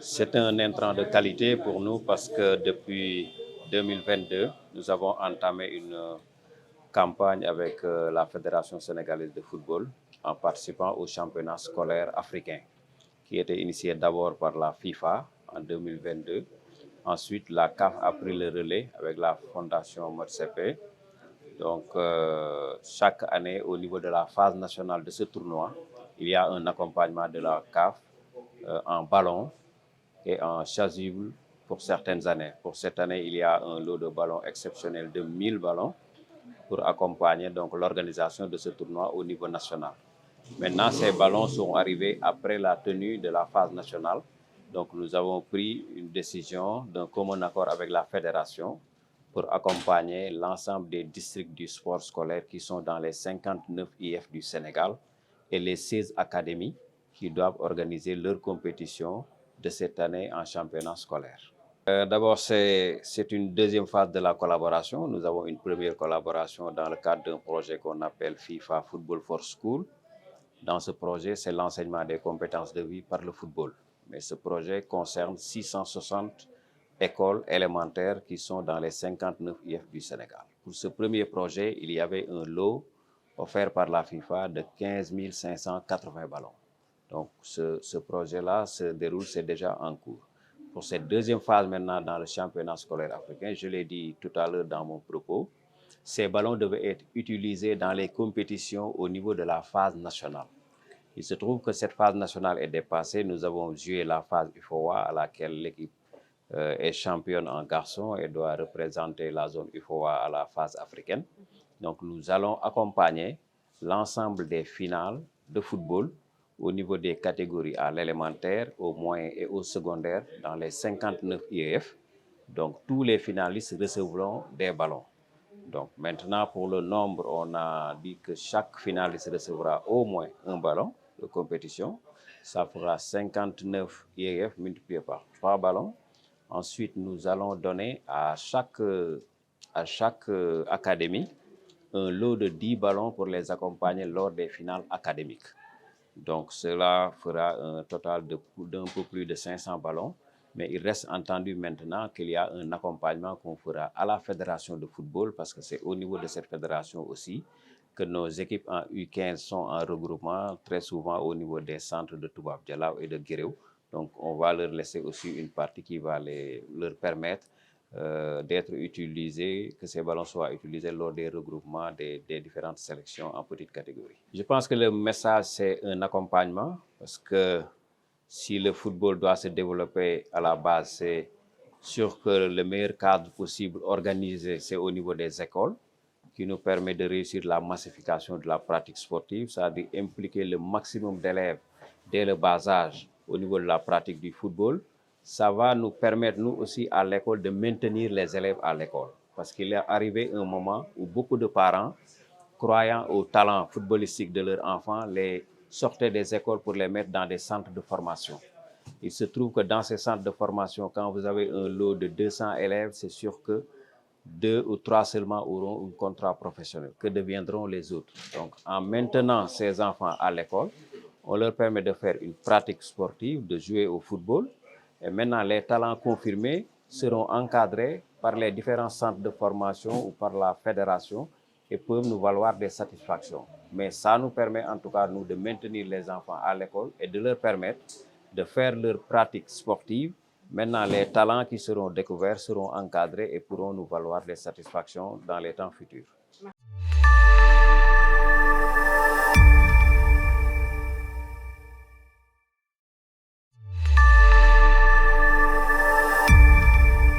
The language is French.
C'est un intrant de qualité pour nous parce que depuis 2022, nous avons entamé une campagne avec la Fédération sénégalaise de football en participant au championnat scolaire africain qui était initié d'abord par la FIFA en 2022. Ensuite, la CAF a pris le relais avec la Fondation Motsepe. Donc, chaque année, au niveau de la phase nationale de ce tournoi, il y a un accompagnement de la CAF en ballon et en chasuble pour certaines années. Pour cette année, il y a un lot de ballons exceptionnel de 1000 ballons pour accompagner donc l'organisation de ce tournoi au niveau national. Maintenant, ces ballons sont arrivés après la tenue de la phase nationale. Donc, nous avons pris une décision d'un commun accord avec la fédération pour accompagner l'ensemble des districts du sport scolaire qui sont dans les 59 IF du Sénégal et les 16 académies qui doivent organiser leur compétition de cette année en championnat scolaire. D'abord, c'est une deuxième phase de la collaboration. Nous avons une première collaboration dans le cadre d'un projet qu'on appelle FIFA Football for School. Dans ce projet, c'est l'enseignement des compétences de vie par le football. Mais ce projet concerne 660 écoles élémentaires qui sont dans les 59 IF du Sénégal. Pour ce premier projet, il y avait un lot offert par la FIFA de 15 580 ballons. Donc, ce projet-là se déroule, c'est déjà en cours. Pour cette deuxième phase maintenant dans le championnat scolaire africain, je l'ai dit tout à l'heure dans mon propos, ces ballons devaient être utilisés dans les compétitions au niveau de la phase nationale. Il se trouve que cette phase nationale est dépassée. Nous avons joué la phase UFOA à laquelle l'équipe est championne en garçon et doit représenter la zone UFOA à la phase africaine. Donc nous allons accompagner l'ensemble des finales de football au niveau des catégories à l'élémentaire, au moyen et au secondaire dans les 59 IEF. Donc tous les finalistes recevront des ballons. Donc maintenant, pour le nombre, on a dit que chaque finaliste recevra au moins un ballon de compétition. Ça fera 59 IEF multiplié par 3 ballons. Ensuite, nous allons donner à chaque académie un lot de 10 ballons pour les accompagner lors des finales académiques. Donc cela fera un total d'un peu plus de 500 ballons. Mais il reste entendu maintenant qu'il y a un accompagnement qu'on fera à la fédération de football parce que c'est au niveau de cette fédération aussi que nos équipes en U15 sont en regroupement très souvent au niveau des centres de Toubab Dialaw et de Guéréo. Donc on va leur laisser aussi une partie qui va leur permettre d'être utilisés, que ces ballons soient utilisés lors des regroupements des différentes sélections en petites catégories. Je pense que le message, c'est un accompagnement parce que si le football doit se développer à la base, c'est sûr que le meilleur cadre possible organisé, c'est au niveau des écoles, qui nous permet de réussir la massification de la pratique sportive, c'est-à-dire impliquer le maximum d'élèves dès le bas âge au niveau de la pratique du football. Ça va nous permettre, nous aussi, à l'école, de maintenir les élèves à l'école. Parce qu'il est arrivé un moment où beaucoup de parents, croyant au talent footballistique de leurs enfants, les sortaient des écoles pour les mettre dans des centres de formation. Il se trouve que dans ces centres de formation, quand vous avez un lot de 200 élèves, c'est sûr que 2 ou 3 seulement auront un contrat professionnel. Que deviendront les autres? Donc, en maintenant ces enfants à l'école, on leur permet de faire une pratique sportive, de jouer au football. Et maintenant, les talents confirmés seront encadrés par les différents centres de formation ou par la fédération et peuvent nous valoir des satisfactions. Mais ça nous permet en tout cas, nous, de maintenir les enfants à l'école et de leur permettre de faire leur pratique sportive. Maintenant, les talents qui seront découverts seront encadrés et pourront nous valoir des satisfactions dans les temps futurs.